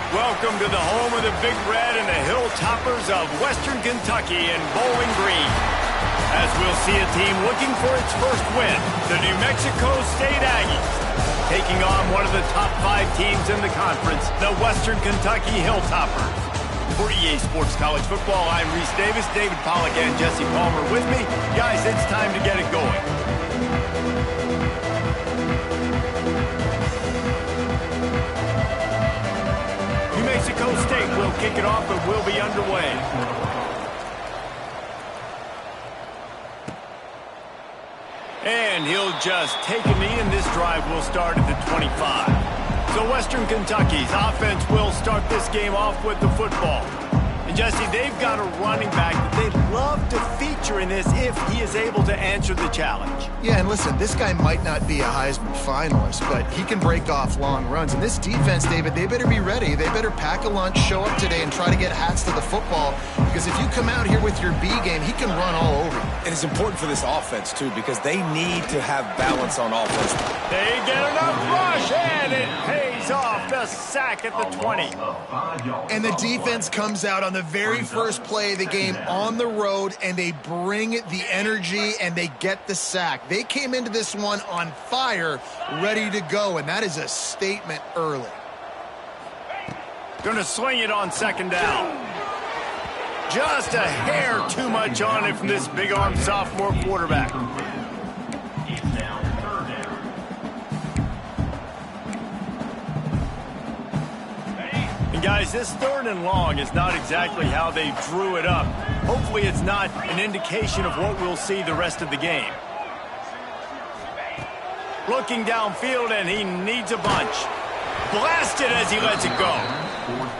Welcome to the home of the Big Red and the Hilltoppers of Western Kentucky in Bowling Green. As we'll see a team looking for its first win, the New Mexico State Aggies, taking on one of the top 5 teams in the conference, the Western Kentucky Hilltoppers. For EA Sports College Football, I'm Reese Davis, David Pollack, and Jesse Palmer with me. Guys, it's time to get it going. New Mexico State will kick it off and will be underway. And he'll just take a knee, and this drive will start at the 25. So Western Kentucky's offense will start this game off with the football. And Jesse, they've got a running back that they'd love to feature in this if he is able to answer the challenge. Yeah, and listen, this guy might not be a Heisman finalist, but he can break off long runs. And this defense, David, they better be ready. They better pack a lunch, show up today, and try to get hats to the football. Because if you come out here with your B game, he can run all over you. And it's important for this offense, too, because they need to have balance on offense. They get enough rush, and it pays off. The sack at the 20. And the defense comes out on the very first play of the game on the road, and they bring the energy, and they get the sack. They came into this one on fire, ready to go, and that is a statement early. Going to swing it on second down. Just a hair too much on it from this big-arm sophomore quarterback. And guys, this 3rd and long is not exactly how they drew it up. Hopefully it's not an indication of what we'll see the rest of the game. Looking downfield, and he needs a bunch. Blasted as he lets it go.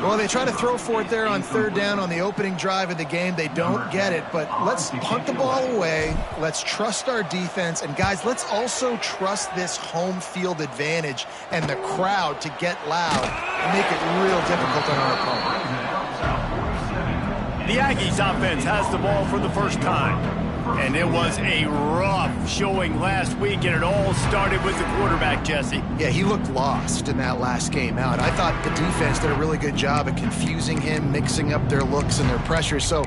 Well, they try to throw for it there on 3rd down on the opening drive of the game. They don't get it, but let's punt the ball away. Let's trust our defense. And, guys, let's also trust this home field advantage and the crowd to get loud and make it real difficult on our opponent. The Aggies offense has the ball for the first time. And it was a rough showing last week, and it all started with the quarterback, Jesse. Yeah, he looked lost in that last game out. I thought the defense did a really good job of confusing him, mixing up their looks and their pressure. So,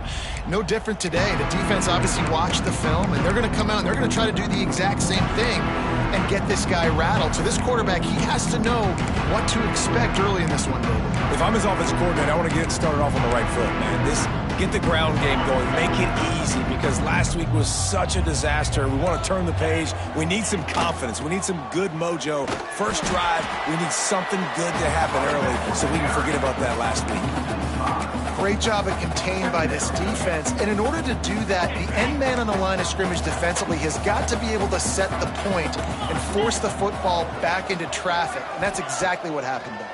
no different today. The defense obviously watched the film, and they're going to come out and they're going to try to do the exact same thing and get this guy rattled. So this quarterback, he has to know what to expect early in this one, David. If I'm his offensive coordinator, I want to get started off on the right foot, man. Get the ground game going. Make it easy, because last week was such a disaster. We want to turn the page. We need some confidence. We need some good mojo. First drive, we need something good to happen early so we can forget about that last week. Great job of contained by this defense. And in order to do that, the end man on the line of scrimmage defensively has got to be able to set the point and force the football back into traffic. And that's exactly what happened there.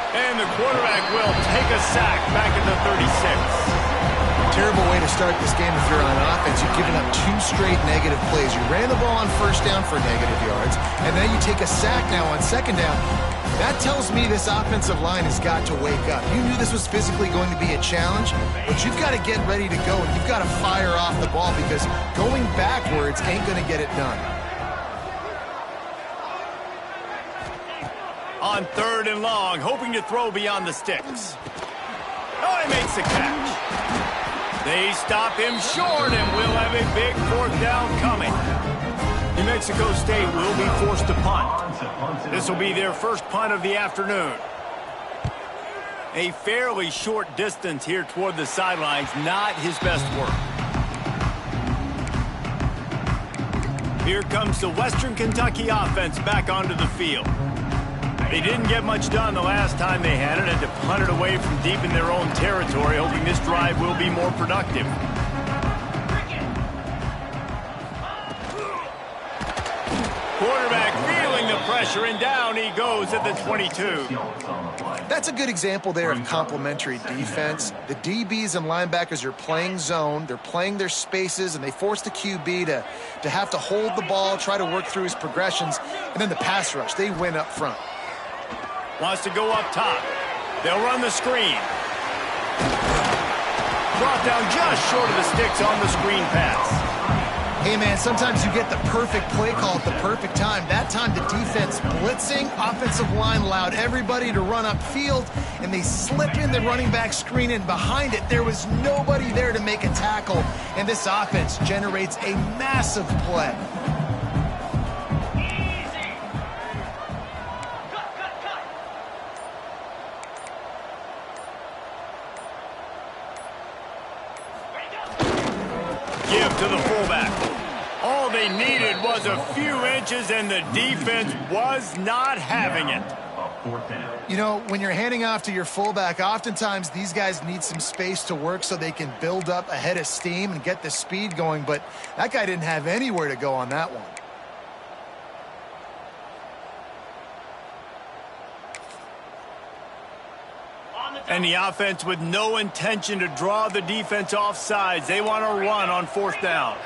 And the quarterback will take a sack back at the 36. Terrible way to start this game if you're on offense. You've given up 2 straight negative plays. You ran the ball on 1st down for negative yards, and then you take a sack now on 2nd down. That tells me this offensive line has got to wake up. You knew this was physically going to be a challenge, but you've got to get ready to go, and you've got to fire off the ball, because going backwards ain't going to get it done. On 3rd and long, hoping to throw beyond the sticks. Oh, he makes the catch. They stop him short, and we'll have a big 4th down coming. New Mexico State will be forced to punt. This will be their first punt of the afternoon. A fairly short distance here toward the sidelines, not his best work. Here comes the Western Kentucky offense back onto the field. They didn't get much done the last time they had it, and to punt it away from deep in their own territory, hoping this drive will be more productive. Quarterback feeling the pressure, and down he goes at the 22. That's a good example there of complementary defense. The DBs and linebackers are playing zone, they're playing their spaces, and they force the QB to have to hold the ball, try to work through his progressions, and then the pass rush, they win up front. Wants to go up top. They'll run the screen. Brought down just short of the sticks on the screen pass. Hey, man, sometimes you get the perfect play call at the perfect time. That time, the defense blitzing, offensive line allowed everybody to run upfield, and they slip in the running back screen, and behind it, there was nobody there to make a tackle, and this offense generates a massive play. Give to the fullback. All they needed was a few inches, and the defense was not having it. You know, when you're handing off to your fullback, oftentimes these guys need some space to work so they can build up a head of steam and get the speed going, but that guy didn't have anywhere to go on that one. And the offense with no intention to draw the defense off sides. They want to run on fourth down.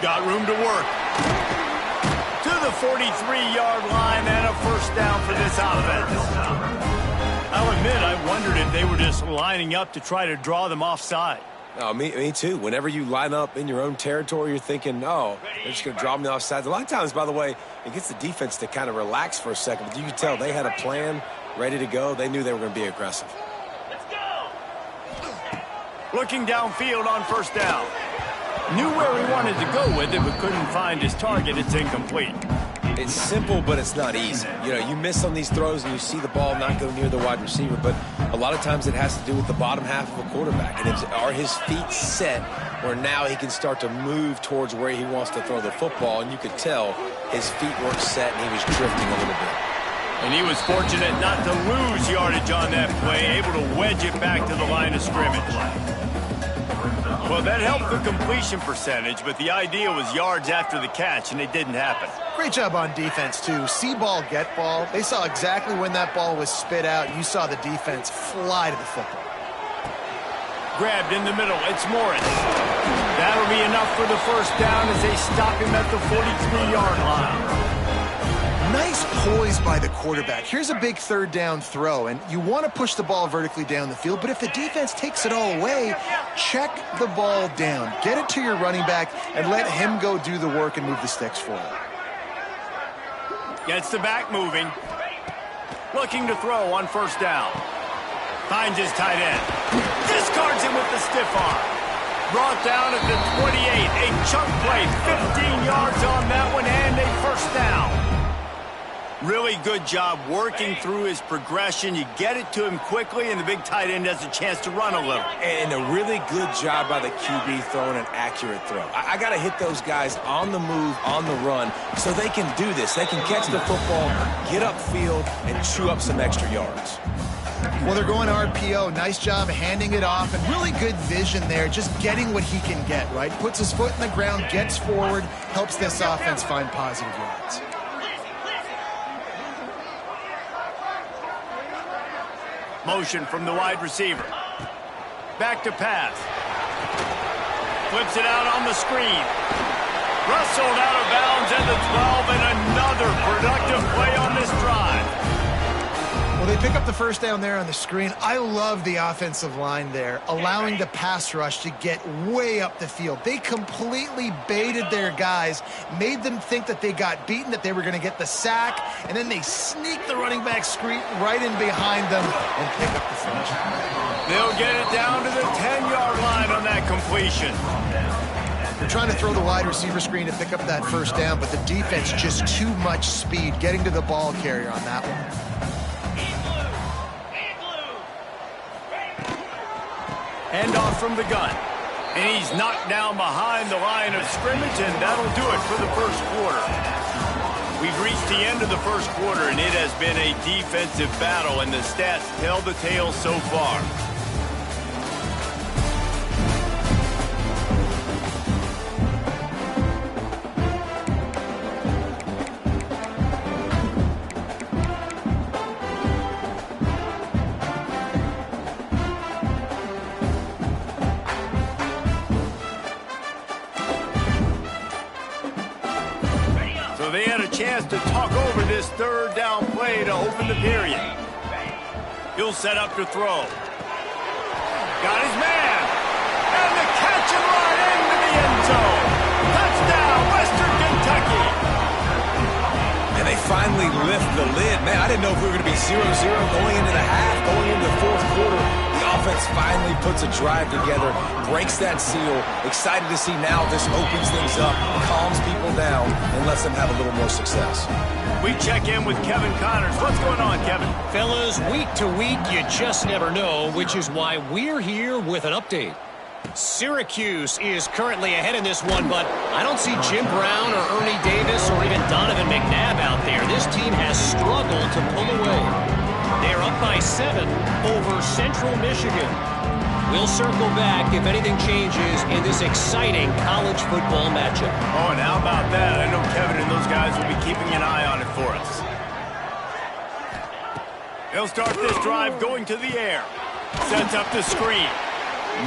Got room to work. To the 43-yard line and a first down for this offense. I'll admit, I wondered if they were just lining up to try to draw them offside. Oh, me too. Whenever you line up in your own territory, you're thinking, oh, they're just going to draw me offside. A lot of times, by the way, it gets the defense to kind of relax for a second. But you can tell they had a plan ready to go. They knew they were going to be aggressive. Let's go. Looking downfield on first down. Knew where he wanted to go with it, but couldn't find his target. It's incomplete. It's simple, but it's not easy. You know, you miss on these throws and you see the ball not go near the wide receiver, but a lot of times it has to do with the bottom half of a quarterback. And are his feet set where now he can start to move towards where he wants to throw the football? And you could tell his feet weren't set and he was drifting a little bit. And he was fortunate not to lose yardage on that play, able to wedge it back to the line of scrimmage. Well, that helped the completion percentage, but the idea was yards after the catch, and it didn't happen. Great job on defense, too. See ball, get ball. They saw exactly when that ball was spit out. You saw the defense fly to the football. Grabbed in the middle. It's Morris. That'll be enough for the first down as they stop him at the 43-yard line. Nice poise by the quarterback. Here's a big third down throw, and you want to push the ball vertically down the field, but if the defense takes it all away, check the ball down. Get it to your running back and let him go do the work and move the sticks for you. Gets the back moving. Looking to throw on first down. Finds his tight end. Discards him with the stiff arm. Brought down at the 28. A chunk play. 15 yards on that one and a first down. Really good job working through his progression. You get it to him quickly, and the big tight end has a chance to run a little. And a really good job by the QB throwing an accurate throw. I got to hit those guys on the move, on the run, so they can do this. They can catch the football, get upfield, and chew up some extra yards. Well, they're going RPO. Nice job handing it off, and really good vision there, just getting what he can get, right? Puts his foot in the ground, gets forward, helps this offense find positive yards. Motion from the wide receiver. Back to pass. Flips it out on the screen. Rustled out of bounds at the 12, and another productive play on this drive. Well, they pick up the first down there on the screen. I love the offensive line there, allowing the pass rush to get way up the field. They completely baited their guys, made them think that they got beaten, that they were going to get the sack, and then they sneak the running back screen right in behind them and pick up the finish. They'll get it down to the 10-yard line on that completion. They're trying to throw the wide receiver screen to pick up that first down, but the defense just too much speed getting to the ball carrier on that one. Handoff from the gun. And he's knocked down behind the line of scrimmage, and that'll do it for the first quarter. We've reached the end of the first quarter, and it has been a defensive battle, and the stats tell the tale so far. They had a chance to talk over this third down play to open the period. He'll set up to throw. Got his man. And the catch and run into the end zone. Touchdown, Western Kentucky. And they finally lift the lid. Man, I didn't know if we were going to be 0-0 going into the half, going into the fourth quarter. The offense finally puts a drive together, breaks that seal. Excited to see now this opens things up, calms people down, and lets them have a little more success. We check in with Kevin Connors. What's going on, Kevin? Fellas, week to week, you just never know, which is why we're here with an update. Syracuse is currently ahead in this one, but I don't see Jim Brown or Ernie Davis or even Donovan McNabb out there. This team has struggled to pull away. They're up by 7 over Central Michigan. We'll circle back if anything changes in this exciting college football matchup. Oh, and how about that? I know Kevin and those guys will be keeping an eye on it for us. He'll start this drive going to the air. Sets up the screen.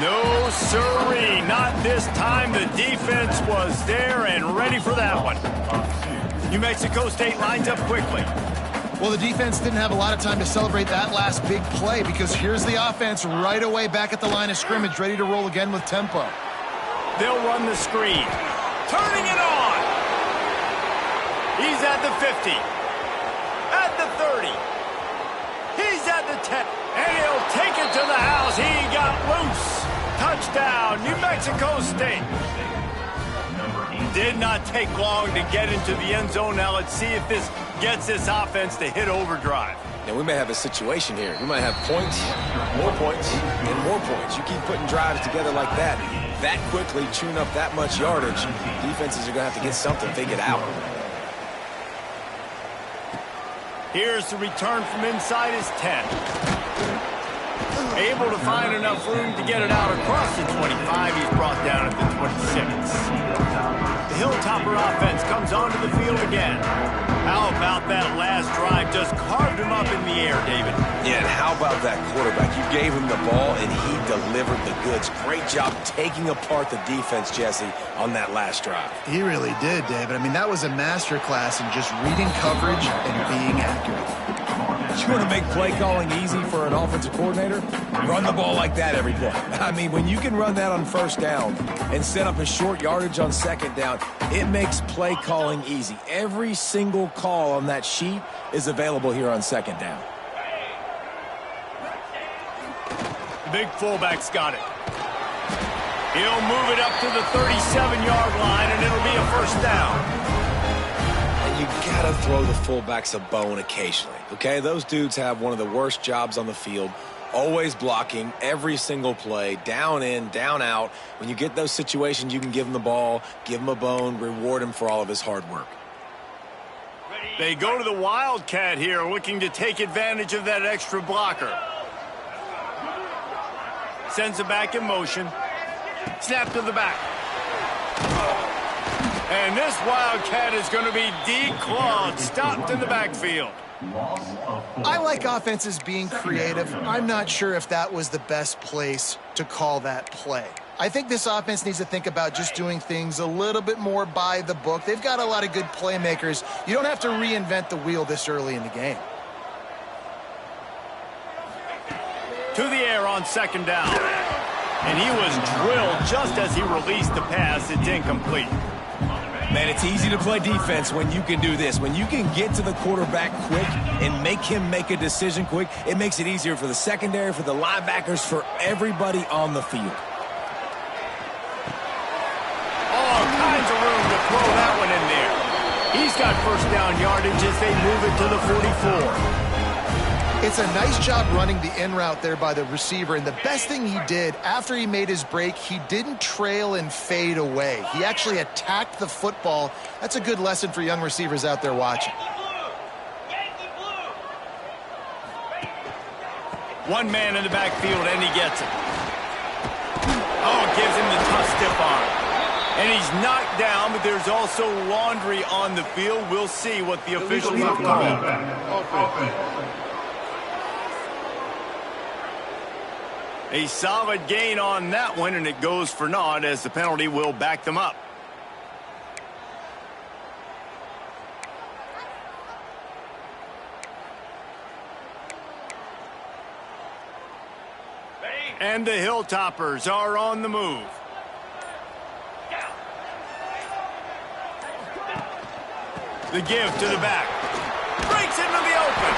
No, sirree, not this time. The defense was there and ready for that one. New Mexico State lines up quickly. Well, the defense didn't have a lot of time to celebrate that last big play because here's the offense right away back at the line of scrimmage, ready to roll again with tempo. They'll run the screen. Turning it on. He's at the 50. At the 30. He's at the 10. And he'll take it to the house. He got loose. Touchdown, New Mexico State. Did not take long to get into the end zone. Now let's see if this gets this offense to hit overdrive. Now, we may have a situation here. We might have points, and more points. You keep putting drives together like that quickly, chewing up that much yardage, defenses are going to have to get something if they get out. Here's the return from inside his 10. Able to find enough room to get it out across the 25. He's brought down at the 26. The Hilltopper offense comes onto the field again. How about that last drive? Just carved him up in the air, David. Yeah, and how about that quarterback? You gave him the ball, and he delivered the goods. Great job taking apart the defense, Jesse, on that last drive. He really did, David. I mean, that was a masterclass in just reading coverage and being accurate. You want to make play calling easy for an offensive coordinator? Run the ball like that every play. I mean, when you can run that on first down and set up a short yardage on second down, it makes play calling easy. Every single call on that sheet is available here on second down. The big fullback's got it. He'll move it up to the 37-yard line, and it'll be a first down. You gotta throw the fullbacks a bone occasionally, okay? Those dudes have one of the worst jobs on the field, always blocking every single play, down in, down out. When you get those situations, you can give him the ball, give him a bone, reward him for all of his hard work. They go to the Wildcat here, looking to take advantage of that extra blocker. Sends it back in motion. Snap to the back. And this Wildcat is going to be declawed, stopped in the backfield. I like offenses being creative. I'm not sure if that was the best place to call that play. I think this offense needs to think about just doing things a little bit more by the book. They've got a lot of good playmakers. You don't have to reinvent the wheel this early in the game. To the air on second down. And he was drilled just as he released the pass. It's incomplete. Man, it's easy to play defense when you can do this. When you can get to the quarterback quick and make him make a decision quick, it makes it easier for the secondary, for the linebackers, for everybody on the field. All kinds of room to throw that one in there. He's got first down yardage as they move it to the 44. It's a nice job running the in route there by the receiver, and the best thing he did after he made his break, he didn't trail and fade away. He actually attacked the football. That's a good lesson for young receivers out there watching. One man in the backfield, and he gets it. Oh, it gives him the tough stiff arm. And he's knocked down, but there's also laundry on the field. We'll see what the officials have called. A solid gain on that one, and it goes for naught as the penalty will back them up. And the Hilltoppers are on the move. The give to the back. Breaks into the open.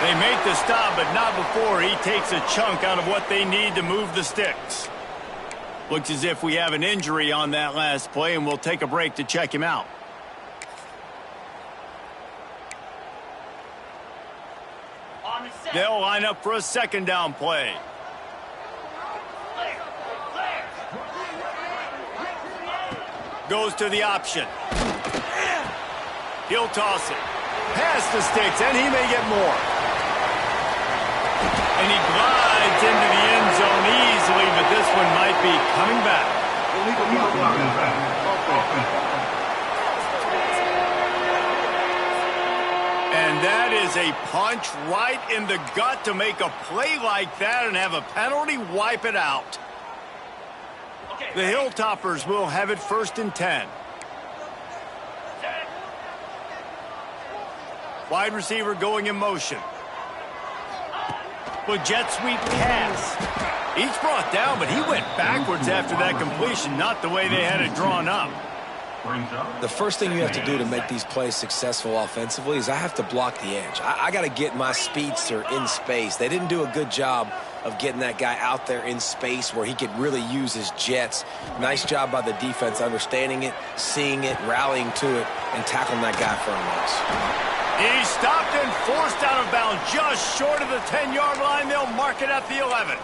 They make the stop, but not before he takes a chunk out of what they need to move the sticks. Looks as if we have an injury on that last play, and we'll take a break to check him out. They'll line up for a second down play. Goes to the option. He'll toss it. Past the sticks, and he may get more. And he glides into the end zone easily, but this one might be coming back. And that is a punch right in the gut to make a play like that and have a penalty wipe it out. The Hilltoppers will have it 1st and 10. Wide receiver going in motion. With jet sweep pass. He's brought down, but he went backwards after that completion, not the way they had it drawn up. The first thing you have to do to make these plays successful offensively is I have to block the edge. I got to get my speedster in space. They didn't do a good job of getting that guy out there in space where he could really use his jets. Nice job by the defense understanding it, seeing it, rallying to it, and tackling that guy for a loss. He's stopped and forced out of bounds just short of the 10-yard line. They'll mark it at the 11.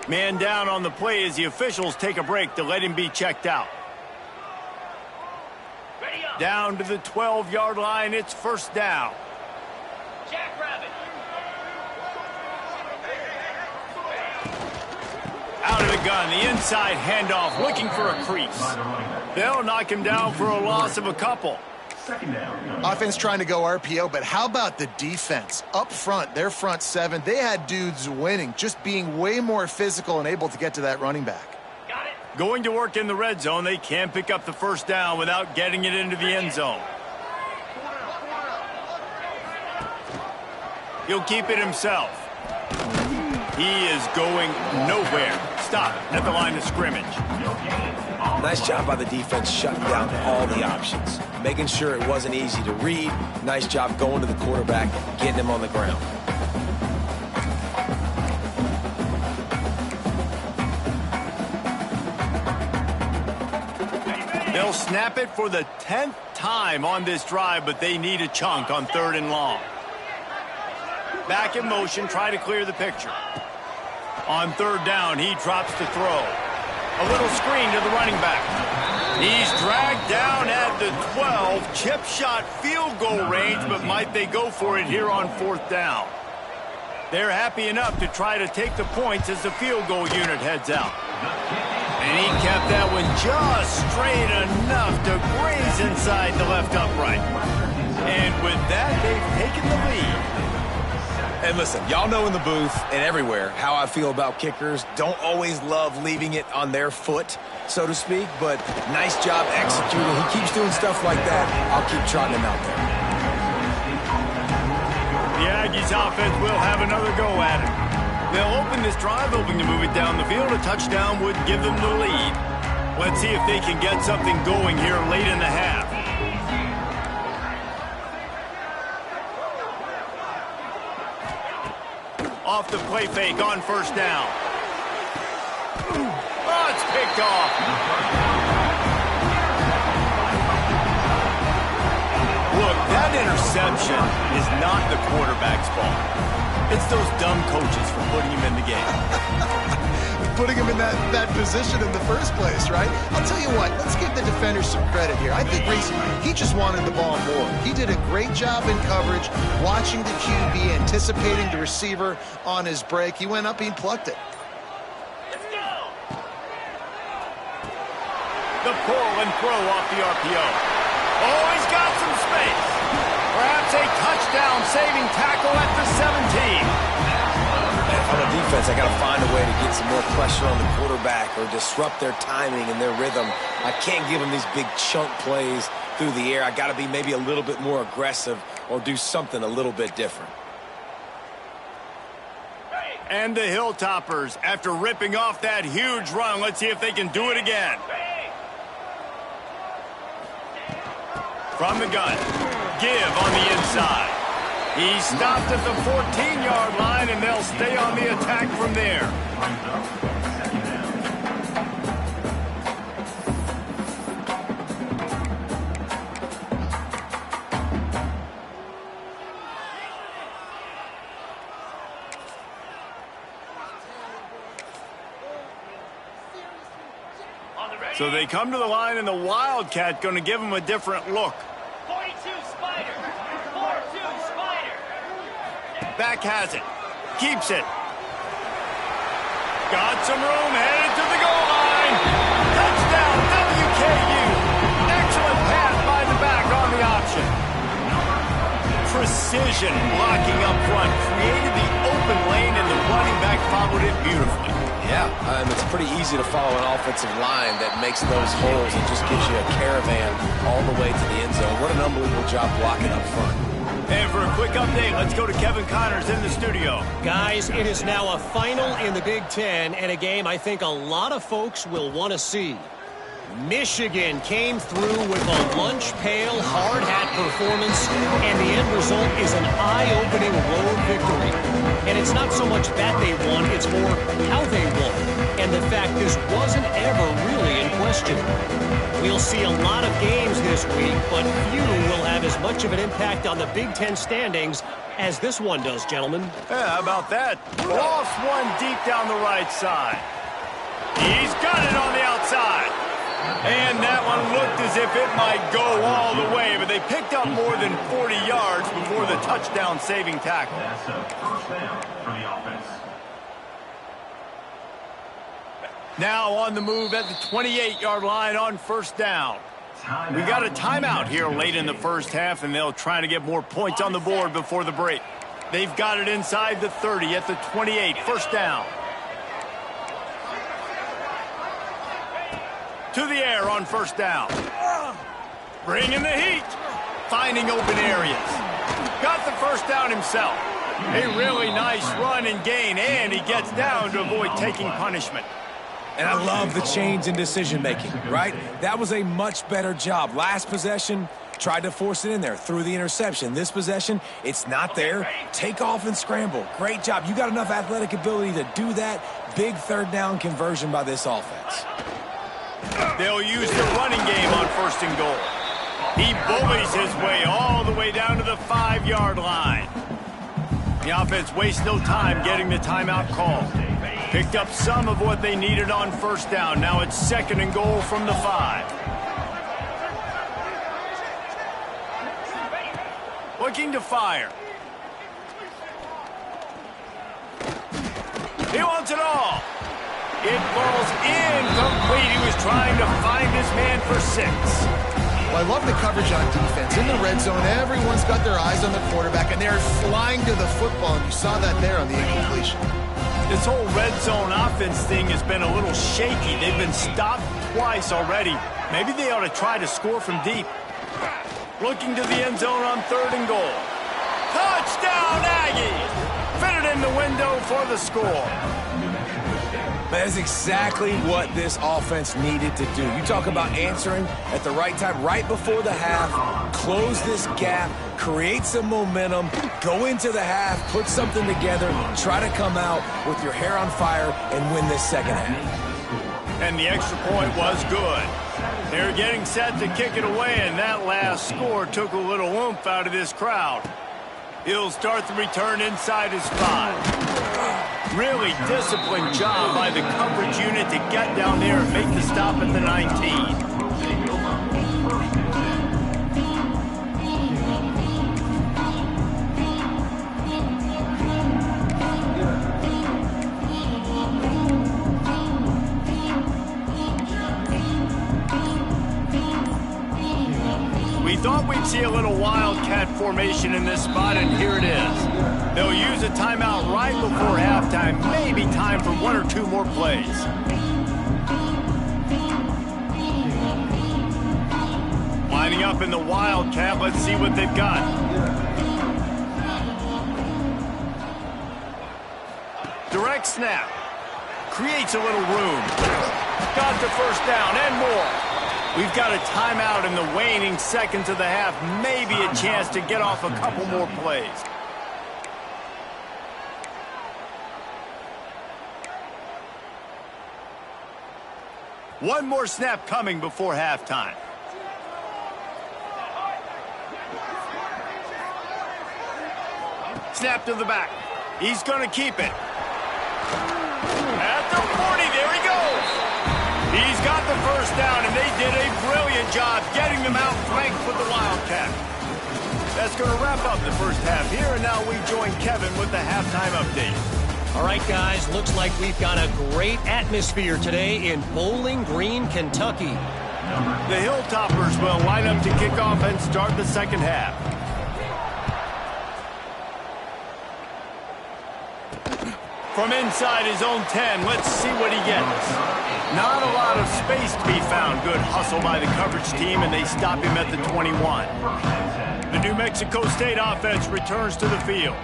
Man down on the play as the officials take a break to let him be checked out. Down to the 12-yard line, it's 1st down. Out of the gun, the inside handoff, looking for a crease. They'll knock him down for a loss of a couple. Offense trying to go RPO, but how about the defense? Up front, their front seven, they had dudes winning, just being way more physical and able to get to that running back. Going to work in the red zone, they can't pick up the 1st down without getting it into the end zone. He'll keep it himself. He is going nowhere. Stop at the line of scrimmage. Nice job by the defense shutting down all the options. Making sure it wasn't easy to read. Nice job going to the quarterback, getting him on the ground. They'll snap it for the 10th time on this drive, but they need a chunk on 3rd and long. Back in motion, try to clear the picture. On 3rd down, he drops to throw. A little screen to the running back. He's dragged down at the 12. Chip shot field goal range, but might they go for it here on 4th down? They're happy enough to try to take the points as the field goal unit heads out. And he kept that one just straight enough to graze inside the left upright. And with that, they've taken the lead. And listen, y'all know in the booth and everywhere how I feel about kickers. Don't always love leaving it on their foot, so to speak, but nice job executing. He keeps doing stuff like that. I'll keep trotting him out there. The Aggies offense will have another go at it. They'll open this drive, hoping to move it down the field. A touchdown would give them the lead. Let's see if they can get something going here late in the half. Off the play fake on 1st down. Oh, it's picked off. Look, that interception is not the quarterback's fault. It's those dumb coaches for putting him in the game. Putting him in that position in the first place, right? I'll tell you what, let's give the defenders some credit here. I think Reese, he just wanted the ball more. He did a great job in coverage, watching the QB, anticipating the receiver on his break. He went up and plucked it. Let's go! The pull and throw off the RPO. Oh, he's got some space. Perhaps a touchdown-saving tackle at the 17. On the defense, I got to find a way to get some more pressure on the quarterback or disrupt their timing and their rhythm. I can't give them these big chunk plays through the air. I got to be maybe a little bit more aggressive or do something a little bit different. And the Hilltoppers, after ripping off that huge run, let's see if they can do it again. From the gun, give on the inside. He stopped at the 14-yard line, and they'll stay on the attack from there. So they come to the line, and the Wildcat going to give them a different look. 42 Spider. 4-2 Spider. Back has it. Keeps it. Got some room, headed to the goal line. Touchdown, WKU. Excellent pass by the back on the option. Precision blocking up front. Created the open lane, and the running back followed it beautifully. Yeah, it's pretty easy to follow an offensive line that makes those holes and just gives you a caravan all the way to the end zone. What an unbelievable job blocking up front. And for a quick update, let's go to Kevin Connors in the studio. Guys, it is now a final in the Big Ten, and a game I think a lot of folks will want to see. Michigan came through with a lunch pail hard hat performance, and the end result is an eye-opening road victory. And it's not so much that they won, it's more how they won. And the fact this wasn't ever really in question. We'll see a lot of games this week, but few will have as much of an impact on the Big Ten standings as this one does, gentlemen. Yeah, how about that? Lost one deep down the right side. He's got it on the outside. And that one looked as if it might go all the way, but they picked up more than 40 yards before the touchdown-saving tackle. That's a first down for the offense. Now on the move at the 28-yard line on first down. We got a timeout here late in the first half, and they'll try to get more points on the board before the break. They've got it inside the 30 at the 28, first down. To the air on first down. Bringing the heat. Finding open areas. Got the first down himself. A really nice run and gain, and he gets down to avoid taking punishment. And I love the change in decision-making, right? That was a much better job. Last possession, tried to force it in there, threw the interception. This possession, it's not there. Take off and scramble. Great job. You got enough athletic ability to do that. Big third down conversion by this offense. They'll use the running game on first and goal. He bullies his way all the way down to the 5-yard line. The offense wastes no time getting the timeout call. Picked up some of what they needed on first down. Now it's second and goal from the 5. Looking to fire. He wants it all. It falls incomplete. He was trying to find his man for 6. Well, I love the coverage on defense. In the red zone, everyone's got their eyes on the quarterback, and they're flying to the football, and you saw that there on the incompletion. This whole red zone offense thing has been a little shaky. They've been stopped twice already. Maybe they ought to try to score from deep. Looking to the end zone on third and goal. Touchdown, Aggies! Fitted in the window for the score. That is exactly what this offense needed to do. You talk about answering at the right time, right before the half, close this gap, create some momentum, go into the half, put something together, try to come out with your hair on fire and win this second half. And the extra point was good. They're getting set to kick it away, and that last score took a little oomph out of this crowd. He'll start the return inside his 5. Really disciplined job by the coverage unit to get down there and make the stop at the 19. We thought we'd see a little wildcat formation in this spot, and here it is. They'll use a timeout right before halftime, maybe time for 1 or 2 more plays. Lining up in the wildcat, let's see what they've got. next snap. Creates a little room. Got the first down and more. We've got a timeout in the waning seconds of the half. Maybe a chance to get off a couple more plays. One more snap coming before halftime. Snap to the back. He's going to keep it. At the 40, there he goes. He's got the first down, and they did a brilliant job getting them out flanked with the Wildcat. That's going to wrap up the first half here, and now we join Kevin with the halftime update. All right, guys, looks like we've got a great atmosphere today in Bowling Green, Kentucky. The Hilltoppers will line up to kick off and start the second half. From inside his own 10, let's see what he gets. Not a lot of space to be found. Good hustle by the coverage team, and they stop him at the 21. The New Mexico State offense returns to the field.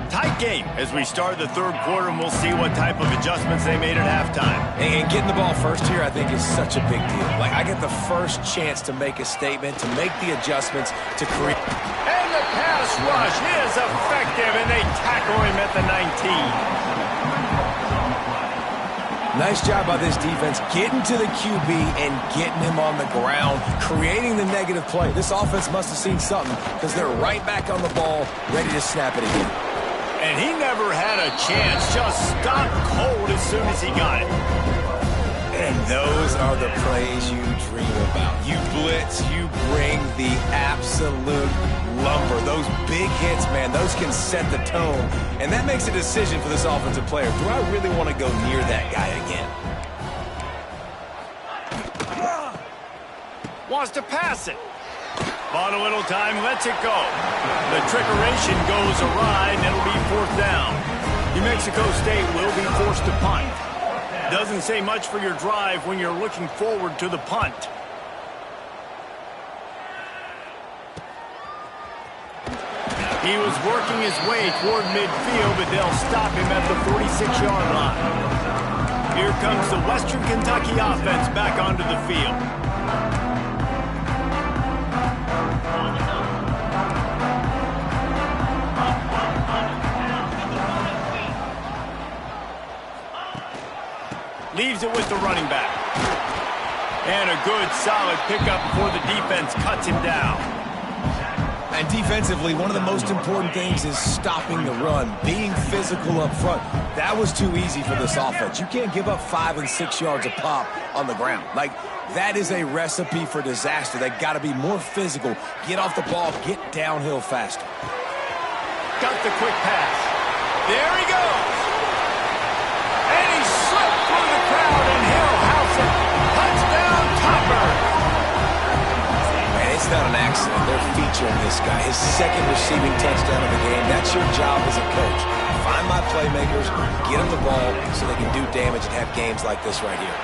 Tight game as we start the third quarter, and we'll see what type of adjustments they made at halftime. And getting the ball first here, I think, is such a big deal. Like, I get the first chance to make a statement, to make the adjustments, to create. And the pass rush is effective, and they tackle him at the 19. Nice job by this defense getting to the QB and getting him on the ground, creating the negative play. This offense must have seen something because they're right back on the ball, ready to snap it again. And he never had a chance, just stopped cold as soon as he got it. And those are the plays you dream about. You blitz, you bring the absolute lumber. Those big hits, man, those can set the tone. And that makes a decision for this offensive player. Do I really want to go near that guy again? Wants to pass it. Bought a little time, lets it go. The trickeration goes awry, and it'll be fourth down. New Mexico State will be forced to punt. Doesn't say much for your drive when you're looking forward to the punt. He was working his way toward midfield, but they'll stop him at the 46-yard line. Here comes the Western Kentucky offense back onto the field. Leaves it with the running back. And a good, solid pickup before the defense cuts him down. And defensively, one of the most important things is stopping the run, being physical up front. That was too easy for this offense. You can't give up 5 and 6 yards a pop on the ground. Like, that is a recipe for disaster. They got to be more physical, get off the ball, get downhill faster. Got the quick pass. There he goes. And he slipped through the crowd, and Hill house it. Touchdown, Topper. It's not an accident. They're featuring this guy. His second receiving touchdown of the game. That's your job as a coach. Find my playmakers, get them the ball so they can do damage and have games like this right here.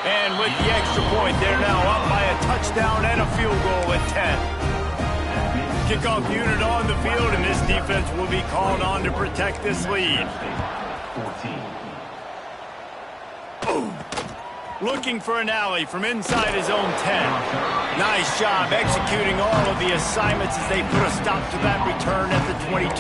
And with the extra point, they're now up by a touchdown and a field goal at 10. Kickoff unit on the field, and this defense will be called on to protect this lead. 14. Looking for an alley from inside his own 10. Nice job executing all of the assignments as they put a stop to that return at the 22.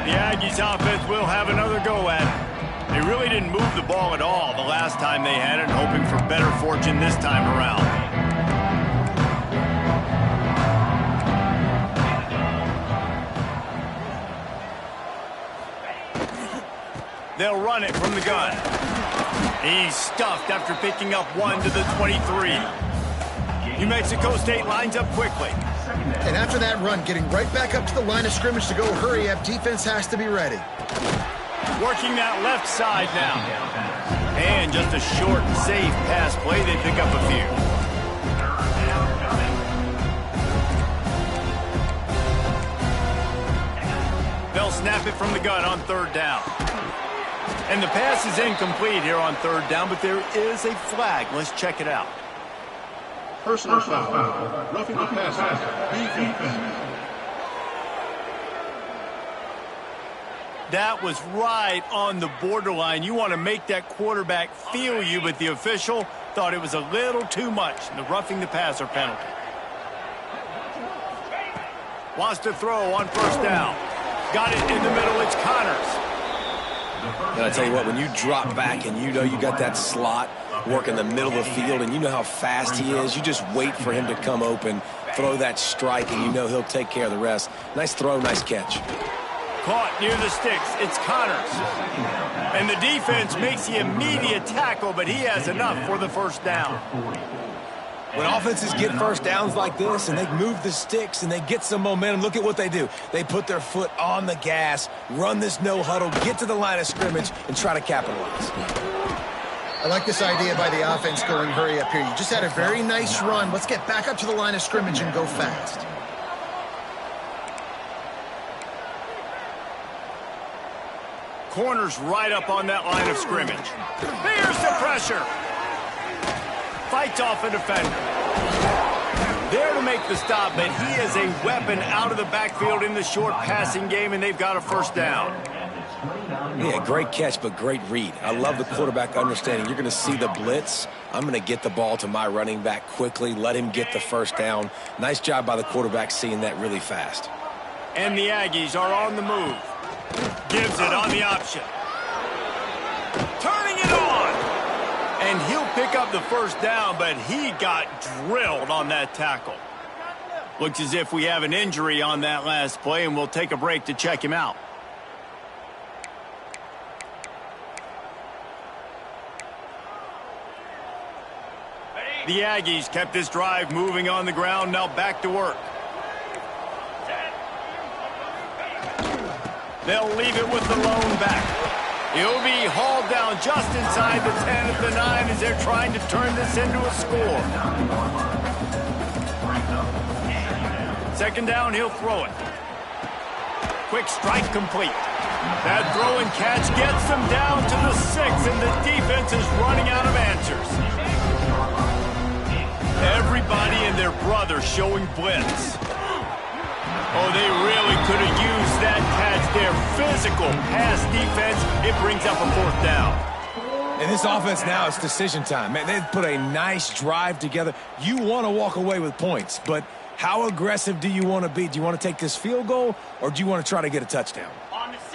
The Aggies offense will have another go at it. They really didn't move the ball at all the last time they had it, hoping for better fortune this time around. They'll run it from the gun. He's stuffed after picking up 1 to the 23. New Mexico State lines up quickly. And after that run, getting right back up to the line of scrimmage to go hurry up, defense has to be ready. Working that left side now. And just a short, safe pass play. They pick up a few. They'll snap it from the gun on third down. And the pass is incomplete here on third down, but there is a flag. Let's check it out. Personal foul. Roughing the passer. Defense. That was right on the borderline. You want to make that quarterback feel you, but the official thought it was a little too much in the roughing the passer penalty. Wants to throw on first down. Got it in the middle. It's Connors. And I tell you what, when you drop back and you know you got that slot work in the middle of the field and you know how fast he is, you just wait for him to come open, throw that strike, and you know he'll take care of the rest. Nice throw, nice catch. Caught near the sticks. It's Connors. And the defense makes the immediate tackle, but he has enough for the first down. When offenses get first downs like this and they move the sticks and they get some momentum, look at what they do. They put their foot on the gas, run this no huddle, get to the line of scrimmage, and try to capitalize. I like this idea by the offense going hurry up here. You just had a very nice run. Let's get back up to the line of scrimmage and go fast. Corners right up on that line of scrimmage. Here's the pressure. Fights off a defender. There to make the stop, but he is a weapon out of the backfield in the short passing game, and they've got a first down. Yeah, great catch, but great read. I love the quarterback understanding. You're going to see the blitz. I'm going to get the ball to my running back quickly, let him get the first down. Nice job by the quarterback seeing that really fast. And the Aggies are on the move. Gives it on the option. Turning it on. And he'll pick up the first down, but he got drilled on that tackle. Looks as if we have an injury on that last play, and we'll take a break to check him out. The Aggies kept this drive moving on the ground, now back to work. They'll leave it with the lone back. He'll be hauled down just inside the 10 at the 9 as they're trying to turn this into a score. Second down, he'll throw it. Quick strike complete. That throw and catch gets them down to the 6, and the defense is running out of answers. Everybody and their brother showing blitz. Oh, they really could have used that catch there. Physical pass defense. It brings up a fourth down. And this offense now, it's decision time. Man, they've put a nice drive together. You want to walk away with points, but how aggressive do you want to be? Do you want to take this field goal, or do you want to try to get a touchdown?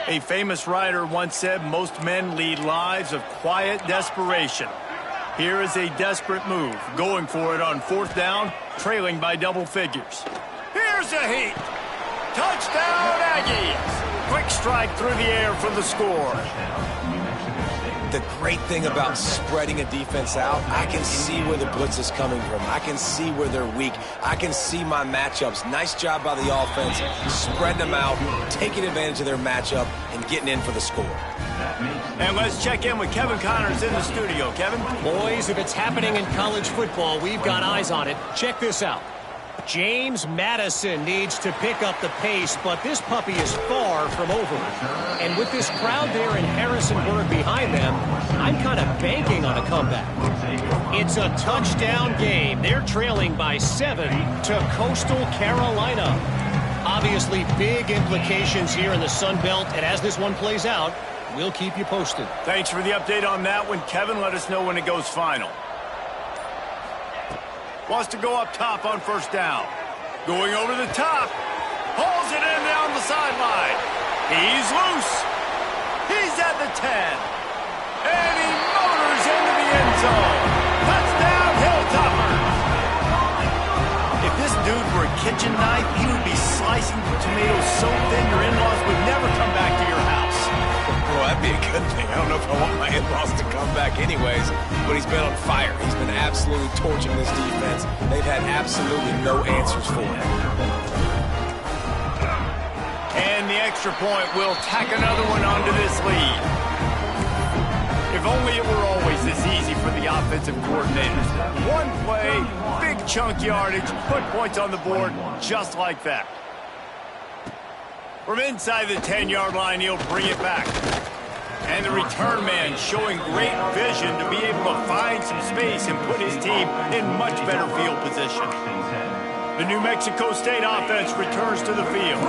A famous writer once said, most men lead lives of quiet desperation. Here is a desperate move. Going for it on fourth down, trailing by double figures. Here's a heat. Touchdown, Aggies! Quick strike through the air for the score. The great thing about spreading a defense out, I can see where the blitz is coming from. I can see where they're weak. I can see my matchups. Nice job by the offense, spreading them out, taking advantage of their matchup, and getting in for the score. And let's check in with Kevin Connors in the studio. Kevin? Boys, if it's happening in college football, we've got eyes on it. Check this out. James Madison needs to pick up the pace, but this puppy is far from over. And with this crowd there in Harrisonburg behind them, I'm kind of banking on a comeback. It's a touchdown game. They're trailing by 7 to Coastal Carolina. Obviously, big implications here in the Sun Belt, and as this one plays out, we'll keep you posted. Thanks for the update on that one, Kevin. Let us know when it goes final. Wants to go up top on first down. Going over the top. Hauls it in down the sideline. He's loose. He's at the 10. And he motors into the end zone. Touchdown, Hilltoppers. If this dude were a kitchen knife, he would be slicing tomatoes so thin your in-laws would never come back to your house. Well, that'd be a good thing. I don't know if I want my in-laws to come back anyways, but he's been on fire. He's been absolutely torching this defense. They've had absolutely no answers for him. And the extra point will tack another one onto this lead. If only it were always this easy for the offensive coordinators. One play, big chunk yardage, put points on the board just like that. From inside the 10-yard line, he'll bring it back. And the return man showing great vision to be able to find some space and put his team in much better field position. The New Mexico State offense returns to the field.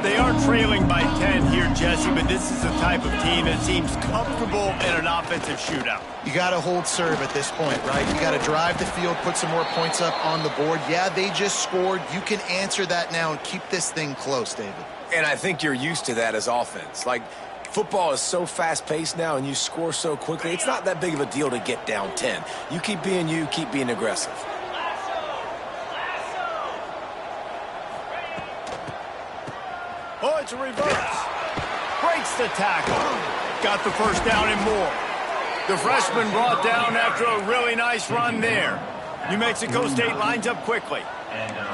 They are trailing by 10 here, Jesse, but this is the type of team that seems comfortable in an offensive shootout. You got to hold serve at this point, right? You got to drive the field, put some more points up on the board. Yeah, they just scored. You can answer that now and keep this thing close, David. And I think you're used to that as offense. Like, football is so fast-paced now and you score so quickly, it's not that big of a deal to get down 10. You keep being aggressive. Oh, it's a reverse. Breaks the tackle. Got the first down and more. The freshman brought down after a really nice run there. New Mexico State lines up quickly.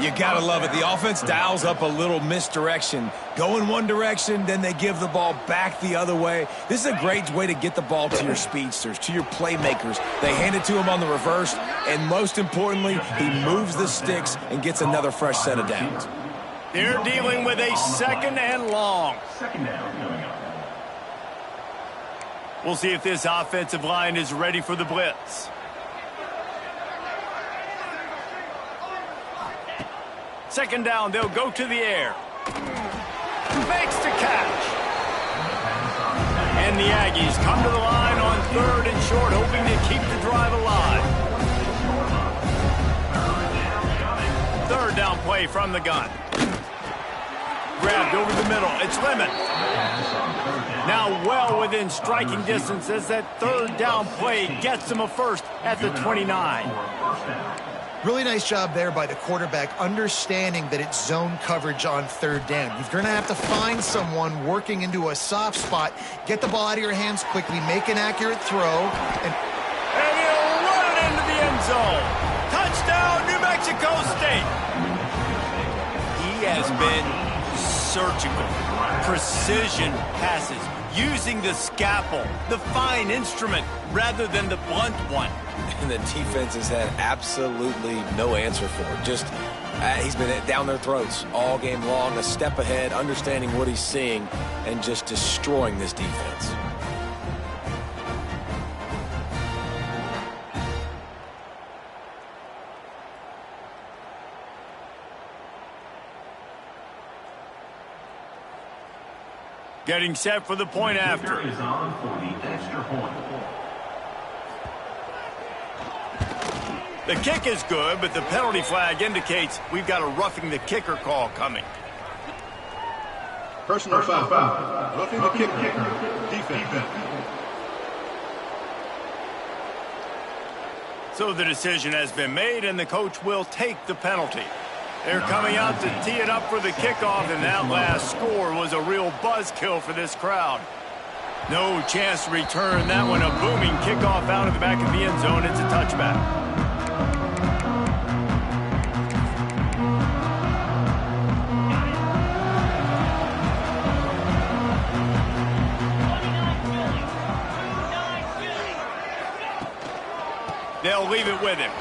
You gotta love it. The offense dials up a little misdirection. Go in one direction, then they give the ball back the other way. This is a great way to get the ball to your speedsters, to your playmakers. They hand it to him on the reverse, and most importantly, he moves the sticks and gets another fresh set of downs. They're dealing with a second and long. We'll see if this offensive line is ready for the blitz. Second down, they'll go to the air. Makes the catch. And the Aggies come to the line on 3rd and short, hoping to keep the drive alive. 3rd down play from the gun. Grabbed over the middle. It's Lemon. Now well within striking distance as that 3rd down play gets him a first at the 29. Really nice job there by the quarterback, understanding that it's zone coverage on 3rd down. You're going to have to find someone working into a soft spot, get the ball out of your hands quickly, make an accurate throw. And he'll run it into the end zone. Touchdown, New Mexico State. He has been surgical, precision passes, using the scalpel, the fine instrument, rather than the blunt one. And the defense has had absolutely no answer for it. Just, he's been down their throats all game long, a step ahead, understanding what he's seeing, and just destroying this defense. Getting set for the point after. Is on for the extra point. The kick is good, but the penalty flag indicates we've got a roughing the kicker call coming. Personal foul. Roughing the kicker. Defense. So the decision has been made, and the coach will take the penalty. They're coming out to tee it up for the kickoff, and that last score was a real buzzkill for this crowd. No chance to return that one. A booming kickoff out of the back of the end zone. It's a touchback. They'll leave it with him.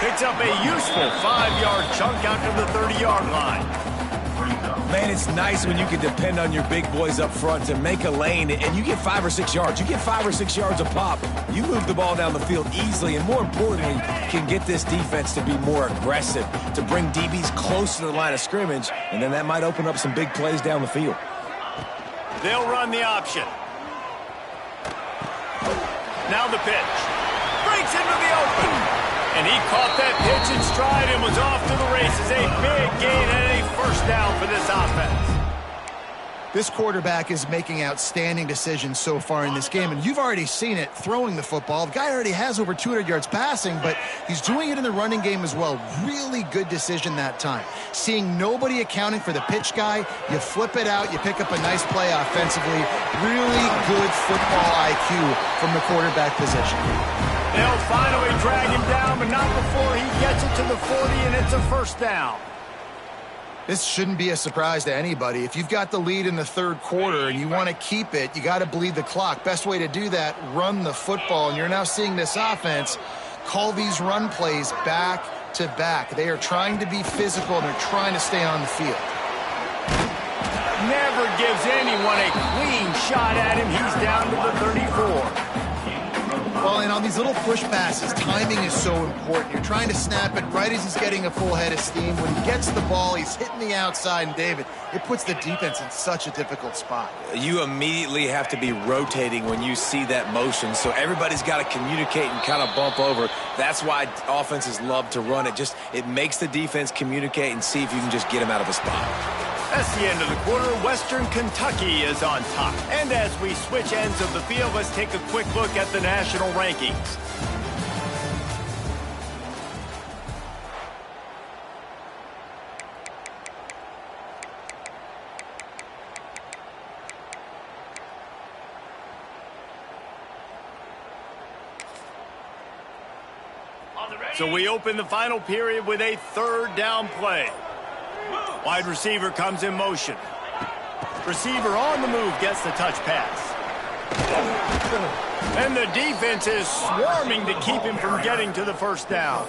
Picks up a useful 5-yard chunk out to the 30-yard line. Man, it's nice when you can depend on your big boys up front to make a lane, and you get 5 or 6 yards. You get 5 or 6 yards a pop. You move the ball down the field easily, and more importantly, can get this defense to be more aggressive, to bring DBs close to the line of scrimmage, and then that might open up some big plays down the field. They'll run the option. Now the pitch. Breaks into the open. And he caught that pitch in stride and was off to the races. A big gain and a first down for this offense. This quarterback is making outstanding decisions so far in this game, and you've already seen it throwing the football. The guy already has over 200 yards passing, but he's doing it in the running game as well. Really good decision that time. Seeing nobody accounting for the pitch guy, you flip it out, you pick up a nice play offensively. Really good football IQ from the quarterback position. They'll finally drag him down, but not before he gets it to the 40, and it's a first down. This shouldn't be a surprise to anybody. If you've got the lead in the 3rd quarter and you want to keep it, you got to bleed the clock. Best way to do that, run the football. And you're now seeing this offense call these run plays back to back. They are trying to be physical, and they're trying to stay on the field. Never gives anyone a clean shot at him. He's down to the 34. Well, and on these little push passes, timing is so important. You're trying to snap it right as he's getting a full head of steam. When he gets the ball, he's hitting the outside, and David, it puts the defense in such a difficult spot. You immediately have to be rotating when you see that motion, so everybody's got to communicate and kind of bump over. That's why offenses love to run it. It makes the defense communicate and see if you can just get him out of a spot. That's the end of the quarter. Western Kentucky is on top. And as we switch ends of the field, let's take a quick look at the national rankings. So we open the final period with a third down play. Wide receiver comes in motion. Receiver on the move gets the touch pass. And the defense is swarming to keep him from getting to the first down.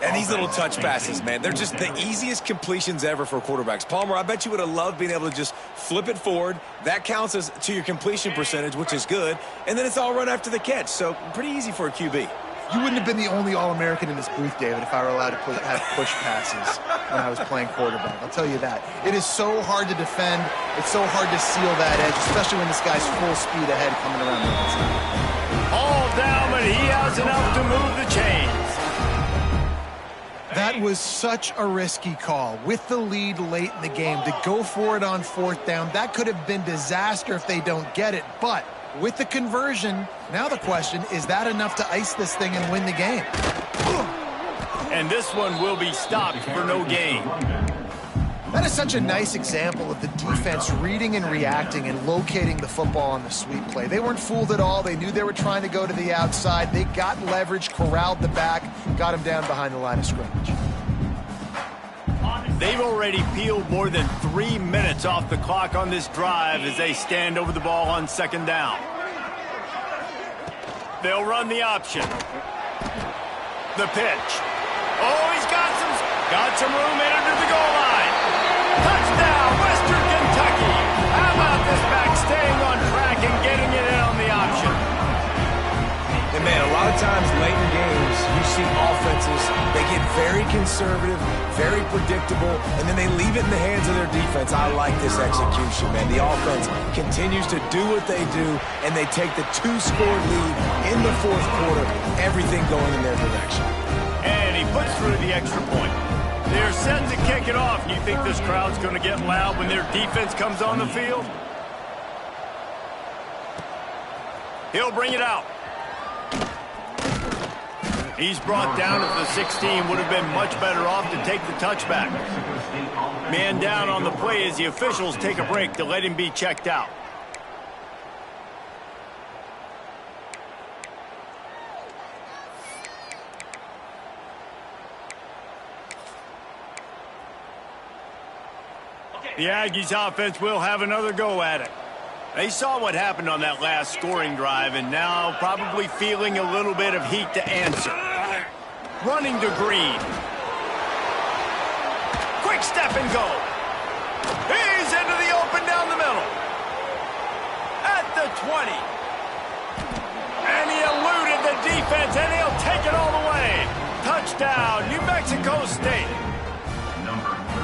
And these little touch passes, man, they're just the easiest completions ever for quarterbacks. Palmer, I bet you would have loved being able to just flip it forward. That counts as to your completion percentage, which is good. And then it's all run after the catch. So pretty easy for a QB. You wouldn't have been the only All-American in this booth, David, if I were allowed to have push passes when I was playing quarterback. I'll tell you that. It is so hard to defend. It's so hard to seal that edge, especially when this guy's full speed ahead coming around the outside. All down, but he has enough to move the chains. That was such a risky call. With the lead late in the game, to go for it on fourth down, that could have been disaster if they don't get it. But with the conversion, now the question, is that enough to ice this thing and win the game? And this one will be stopped for no gain. That is such a nice example of the defense reading and reacting and locating the football on the sweep play. They weren't fooled at all. They knew they were trying to go to the outside. They got leverage, corralled the back, got him down behind the line of scrimmage. They've already peeled more than 3 minutes off the clock on this drive as they stand over the ball on second down. They'll run the option. The pitch. Oh, he's got some room in under the goal line. Touchdown, Western Kentucky. How about this back staying on track and getting it in on the option? And man, a lot of times late in games, you see offenses, they get very conservative, very predictable, and then they leave it in the hands of their defense. I like this execution, man. The offense continues to do what they do, and they take the 2-score lead in the fourth quarter, everything going in their direction. And he puts through the extra point. They're set to kick it off. You think this crowd's going to get loud when their defense comes on the field? He'll bring it out. He's brought down at the 16. Would have been much better off to take the touchback. Man down on the play as the officials take a break to let him be checked out. The Aggies offense will have another go at it. They saw what happened on that last scoring drive and now probably feeling a little bit of heat to answer. Running to Green. Quick step and go. He's into the open down the middle. At the 20. And he eluded the defense and he'll take it all the way. Touchdown, New Mexico State.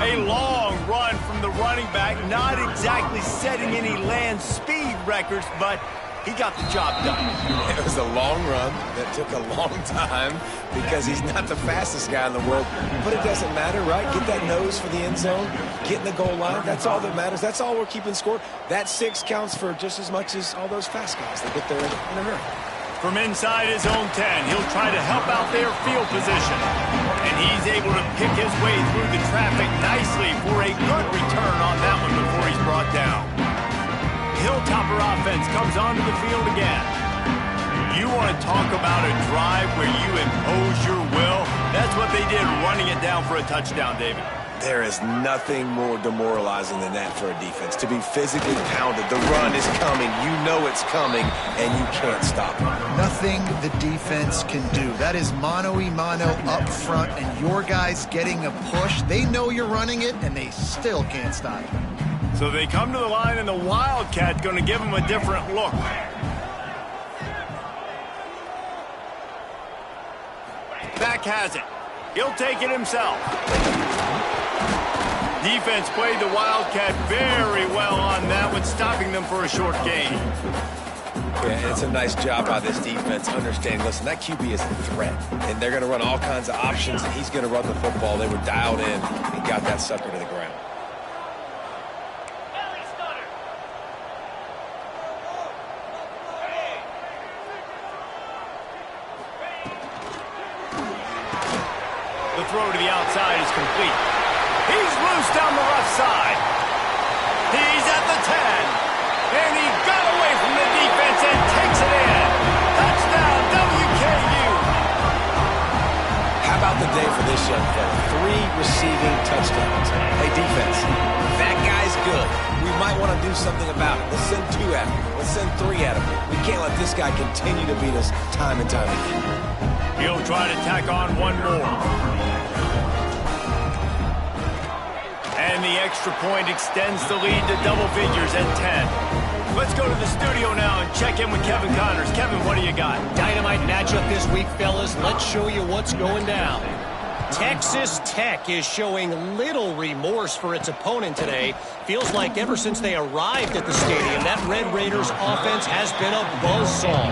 A long run from the running back, not exactly setting any land speed records, but he got the job done. It was a long run that took a long time because he's not the fastest guy in the world, but it doesn't matter, right? Get that nose for the end zone, get in the goal line, that's all that matters. That's all we're keeping score. That 6 counts for just as much as all those fast guys that get there in a hurry. From inside his own 10, he'll try to help out their field position. And he's able to pick his way through the traffic nicely for a good return on that one before he's brought down. Hilltopper offense comes onto the field again. You want to talk about a drive where you impose your will? That's what they did, running it down for a touchdown, David. There is nothing more demoralizing than that for a defense. To be physically pounded, the run is coming, you know it's coming, and you can't stop it. Nothing the defense can do. That is mano-a-mano up front, and your guys getting a push. They know you're running it, and they still can't stop it. So they come to the line, and the Wildcat going to give them a different look. back has it. He'll take it himself. Defense played the Wildcat very well on that one, stopping them for a short gain. Yeah, it's a nice job by this defense. Understanding, listen, that QB is a threat, and they're going to run all kinds of options, and he's going to run the football. They were dialed in and got that sucker to the ground. The throw to the outside is complete. He's loose down the left side. He's at the 10. And he got away from the defense and takes it in. Touchdown, WKU. How about the day for this young fella? 3 receiving touchdowns. Hey, defense, that guy's good. We might want to do something about it. Let's send 2 at him. Let's send 3 at him. We can't let this guy continue to beat us time and time again. He'll try to tack on one more. And the extra point extends the lead to double figures at 10. Let's go to the studio now and check in with Kevin Connors. Kevin, what do you got? Dynamite matchup this week, fellas. Let's show you what's going down. Texas Tech is showing little remorse for its opponent today. Feels like ever since they arrived at the stadium, that Red Raiders offense has been a buzzsaw.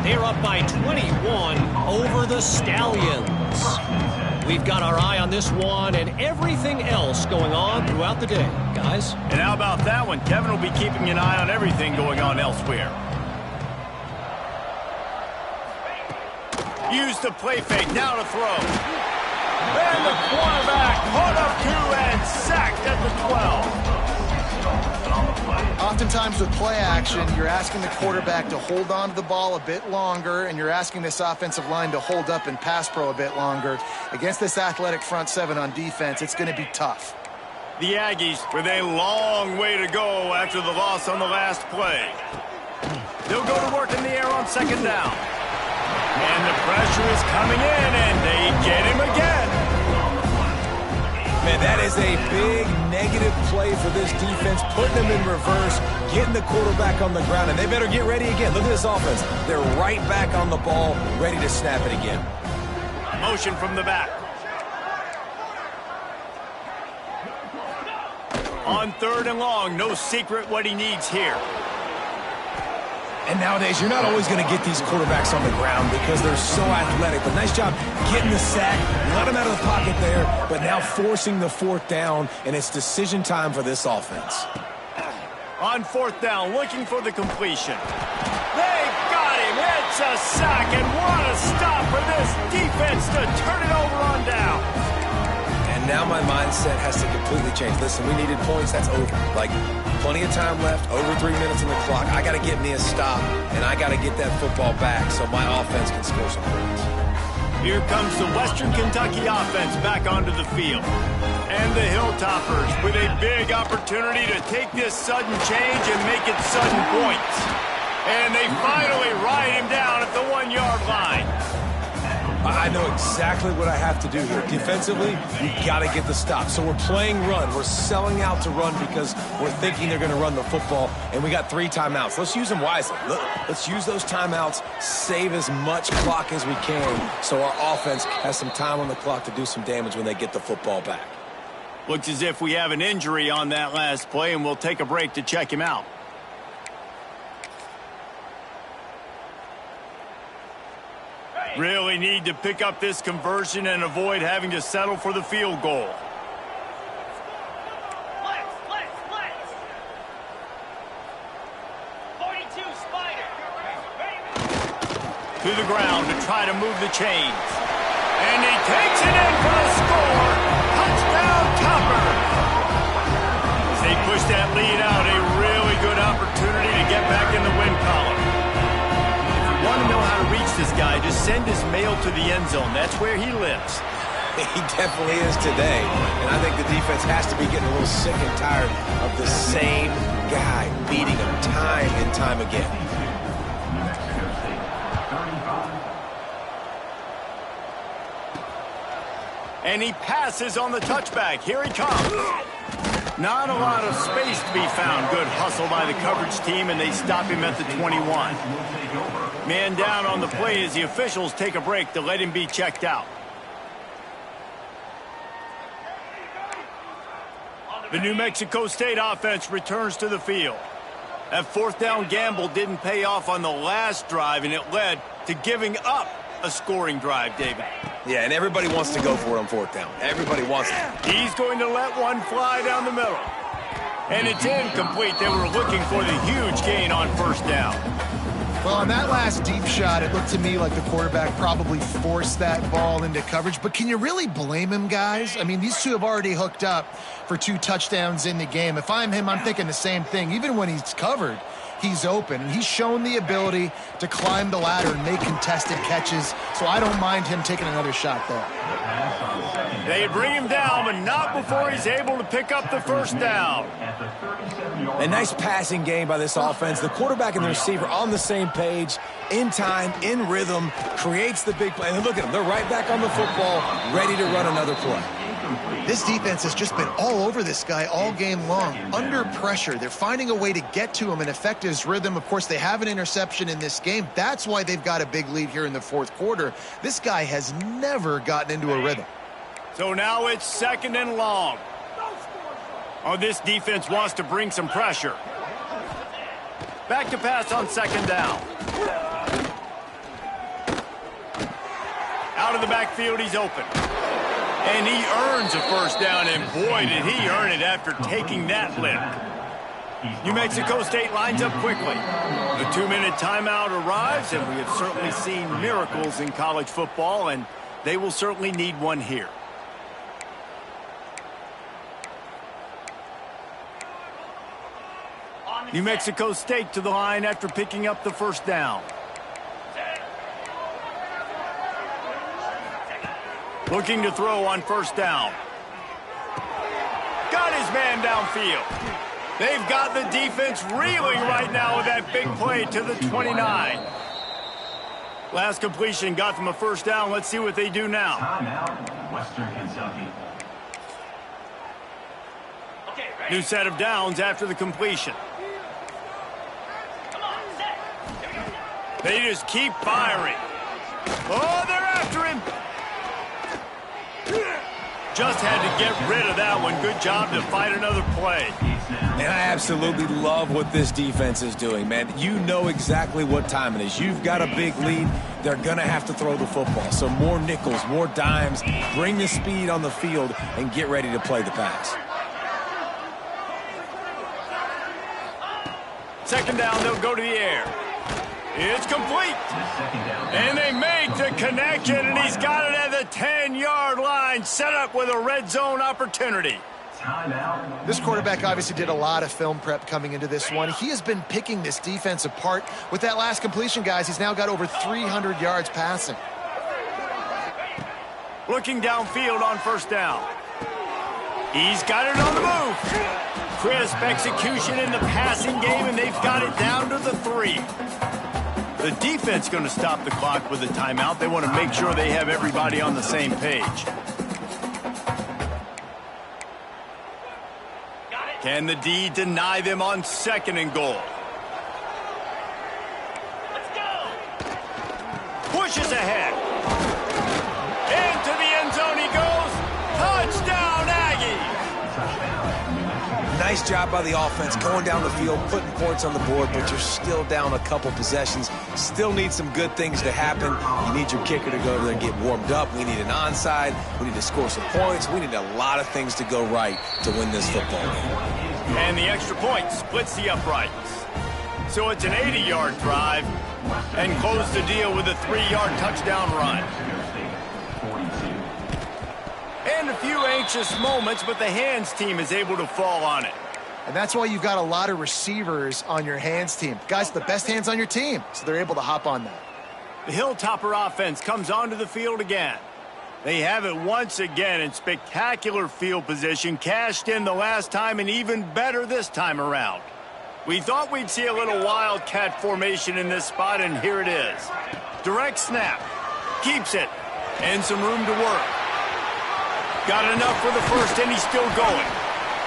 They're up by 21 over the Stallions. We've got our eye on this one and everything else going on throughout the day, guys. And how about that one? Kevin will be keeping an eye on everything going on elsewhere. Use the play fake, now to throw. And the quarterback caught up 2 and sacked at the 12. Oftentimes with play action, you're asking the quarterback to hold on to the ball a bit longer, and you're asking this offensive line to hold up and pass pro a bit longer. Against this athletic front 7 on defense, it's going to be tough. The Aggies with a long way to go after the loss on the last play. They'll go to work in the air on 2nd down. And the pressure is coming in, and they get him again. Man, that is a big negative play for this defense, putting them in reverse, getting the quarterback on the ground, and they better get ready again. Look at this offense. They're right back on the ball, ready to snap it again. Motion from the back. On 3rd and long, no secret what he needs here. And nowadays, you're not always going to get these quarterbacks on the ground because they're so athletic. But nice job getting the sack, let him out of the pocket there, but now forcing the 4th down, and it's decision time for this offense. On 4th down, looking for the completion. They got him. It's a sack, and what a stop for this defense to turn it over on down. And now my mindset has to completely change. Listen, we needed points. That's over. Like, plenty of time left, over 3 minutes on the clock. I got to get me a stop, and I got to get that football back so my offense can score some points. Here comes the Western Kentucky offense back onto the field. And the Hilltoppers with a big opportunity to take this sudden change and make it sudden points. And they finally ride him down at the 1-yard line. I know exactly what I have to do here. Defensively, we got to get the stop. So we're playing run. We're selling out to run because we're thinking they're going to run the football, and we got 3 timeouts. Let's use them wisely. Let's use those timeouts, save as much clock as we can so our offense has some time on the clock to do some damage when they get the football back. Looks as if we have an injury on that last play, and we'll take a break to check him out. Really need to pick up this conversion and avoid having to settle for the field goal. Blitz. 42 Spider. To the ground to try to move the chains. And he takes it in for the score. Touchdown, Toppers. As they push that lead out, a really good opportunity to get back in the win column. Want to know how to reach this guy, just send his mail to the end zone. That's where he lives. He definitely is today. And I think the defense has to be getting a little sick and tired of the same guy beating them time and time again. And he passes on the touchback. Here he comes. Not a lot of space to be found. Good hustle by the coverage team, and they stop him at the 21. Man down on the play as the officials take a break to let him be checked out. The New Mexico State offense returns to the field. That fourth down gamble didn't pay off on the last drive, and it led to giving up a scoring drive, David. Yeah, and everybody wants to go for it on fourth down. Everybody wants it. He's going to let one fly down the middle. And it's incomplete. They were looking for the huge gain on first down. Well, on that last deep shot, it looked to me like the quarterback probably forced that ball into coverage. But can you really blame him, guys? I mean, these two have already hooked up for 2 touchdowns in the game. If I'm him, I'm thinking the same thing. Even when he's covered, he's open. And he's shown the ability to climb the ladder and make contested catches. So I don't mind him taking another shot there. They bring him down, but not before he's able to pick up the first down. A nice passing game by this offense. The quarterback and the receiver on the same page, in time, in rhythm, creates the big play. And look at them. They're right back on the football, ready to run another play. This defense has just been all over this guy all game long. Under pressure, they're finding a way to get to him and affect his rhythm. Of course, they have an interception in this game. That's why they've got a big lead here in the fourth quarter. This guy has never gotten into a rhythm. So now it's 2nd and long. Oh, this defense wants to bring some pressure. Back to pass on 2nd down. Out of the backfield, he's open. And he earns a first down, and boy, did he earn it after taking that lift. New Mexico State lines up quickly. The 2-minute timeout arrives, and we have certainly seen miracles in college football, and they will certainly need one here. New Mexico State to the line after picking up the first down. Looking to throw on first down. Got his man downfield. They've got the defense reeling right now with that big play to the 29. Last completion got them a first down. Let's see what they do now. Timeout, Western Kentucky. New set of downs after the completion. They just keep firing. Oh, they're after him. Just had to get rid of that one. Good job to fight another play. And I absolutely love what this defense is doing, man. You know exactly what time it is. You've got a big lead. They're going to have to throw the football. So more nickels, more dimes. Bring the speed on the field and get ready to play the pass. 2nd down, they'll go to the air. It's complete. And they make the connection, and he's got it at the 10-yard line, set up with a red zone opportunity. This quarterback obviously did a lot of film prep coming into this one. He has been picking this defense apart. With that last completion, guys, he's now got over 300 yards passing. Looking downfield on first down. He's got it on the move. Crisp execution in the passing game, and they've got it down to the 3. The defense going to stop the clock with a timeout. They want to make sure they have everybody on the same page. Can the D deny them on 2nd and goal? Let's go. Pushes ahead. Into the end zone he goes. Touchdown, Aggies. Nice job by the offense going down the field, putting points on the board, but you're still down a couple possessions. Still need some good things to happen. You need your kicker to go there and get warmed up. We need an onside. We need to score some points. We need a lot of things to go right to win this football game. And the extra point splits the uprights. So it's an 80-yard drive and close the deal with a 3-yard touchdown run. And a few anxious moments, but the hands team is able to fall on it. And that's why you've got a lot of receivers on your hands team. Guys, the best hands on your team, so they're able to hop on that. The Hilltopper offense comes onto the field again. They have it once again in spectacular field position, cashed in the last time, and even better this time around. We thought we'd see a little wildcat formation in this spot, and here it is. Direct snap. Keeps it. And some room to work. Got enough for the first, and he's still going.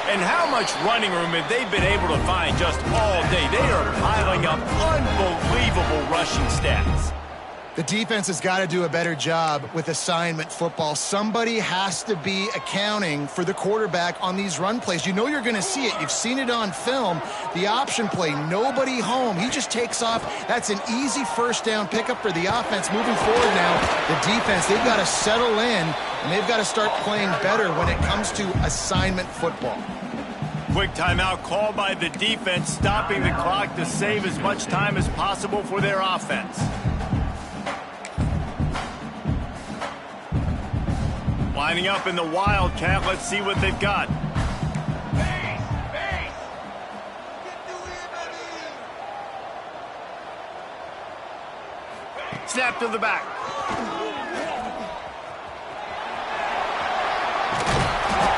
And how much running room have they been able to find just all day? They are piling up unbelievable rushing stats. The defense has got to do a better job with assignment football. Somebody has to be accounting for the quarterback on these run plays. You know you're going to see it. You've seen it on film. The option play, nobody home. He just takes off. That's an easy first down pickup for the offense. Moving forward now, the defense, they've got to settle in, and they've got to start playing better when it comes to assignment football. Quick timeout called by the defense, stopping the clock to save as much time as possible for their offense. Lining up in the Wildcat. Let's see what they've got. Snap to the back.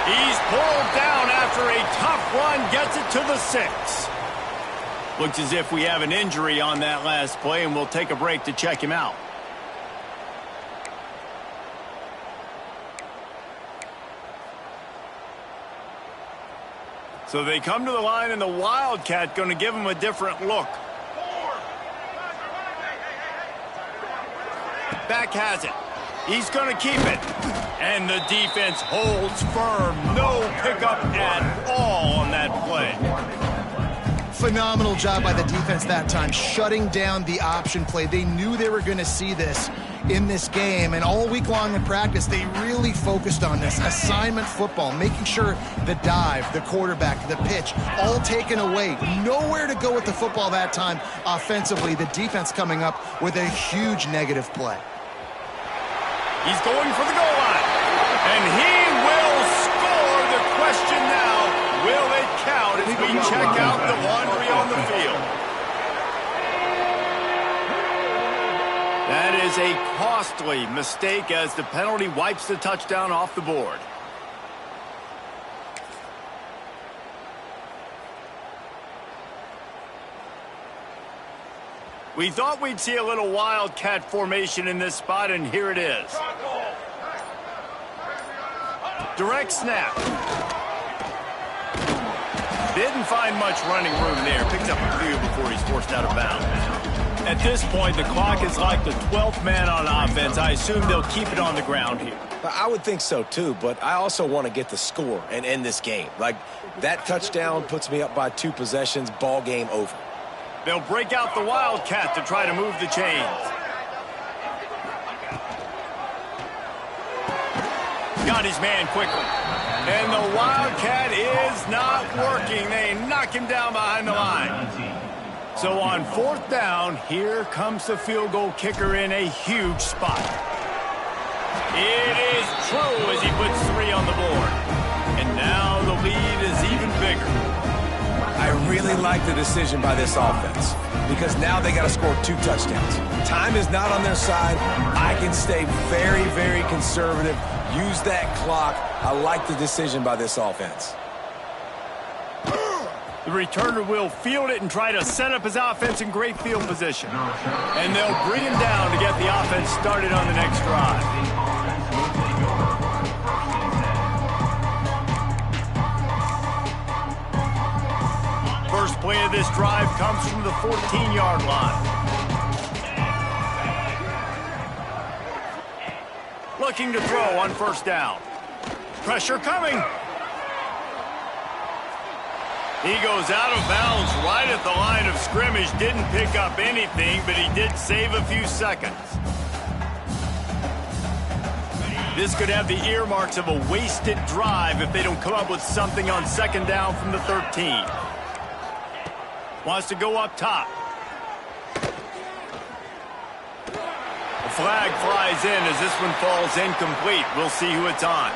He's pulled down after a tough run. Gets it to the 6. Looks as if we have an injury on that last play, and we'll take a break to check him out. So they come to the line, and the Wildcat going to give him a different look. Back has it. He's going to keep it. And the defense holds firm. No pickup at all on that play. Phenomenal job by the defense that time, shutting down the option play. They knew they were going to see this in this game, and all week long in practice, they really focused on this assignment football, making sure the dive, the quarterback, the pitch, all taken away. Nowhere to go with the football that time offensively. The defense coming up with a huge negative play. He's going for the goal line, and he will score. The question now, will it count as we check out the laundry on the field? That is a costly mistake as the penalty wipes the touchdown off the board. We thought we'd see a little Wildcat formation in this spot, and here it is. Direct snap. Didn't find much running room there. Picks up a few before he's forced out of bounds. At this point, the clock is like the 12th man on offense. I assume they'll keep it on the ground here. I would think so, too, but I also want to get the score and end this game. Like, that touchdown puts me up by 2 possessions, ball game over. They'll break out the Wildcat to try to move the chains. Got his man quickly. And the Wildcat is not working. They knock him down behind the line. So on 4th down, here comes the field goal kicker in a huge spot. It is true as he puts 3 on the board. And now the lead is even bigger. I really like the decision by this offense because now they got to score 2 touchdowns. Time is not on their side. I can stay very, very conservative. Use that clock. I like the decision by this offense. The returner will field it and try to set up his offense in great field position. And they'll bring him down to get the offense started on the next drive. First play of this drive comes from the 14-yard line. Looking to throw on 1st down. Pressure coming. He goes out of bounds right at the line of scrimmage. Didn't pick up anything, but he did save a few seconds. This could have the earmarks of a wasted drive if they don't come up with something on 2nd down from the 13. Wants to go up top. The flag flies in as this one falls incomplete. We'll see who it's on.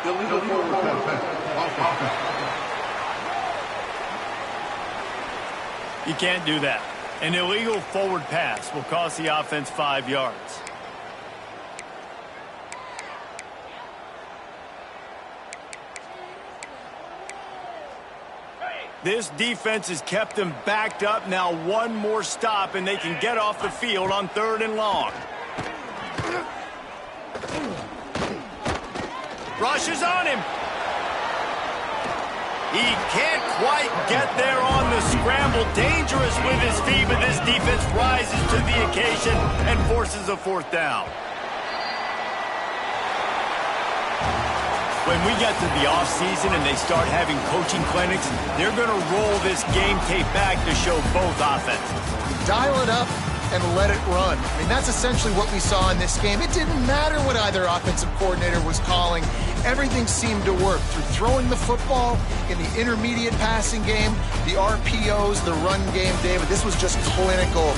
Illegal forward pass. You can't do that. An illegal forward pass will cost the offense 5 yards. This defense has kept them backed up. Now 1 more stop, and they can get off the field on 3rd and long. Rushes on him. He can't quite get there on the scramble. Dangerous with his feet, but this defense rises to the occasion and forces a fourth down. When we get to the offseason and they start having coaching clinics, they're going to roll this game tape back to show both offenses. Dial it up and let it run. I mean, that's essentially what we saw in this game. It didn't matter what either offensive coordinator was calling. Everything seemed to work through throwing the football in the intermediate passing game, the RPOs, the run game, David. This was just clinical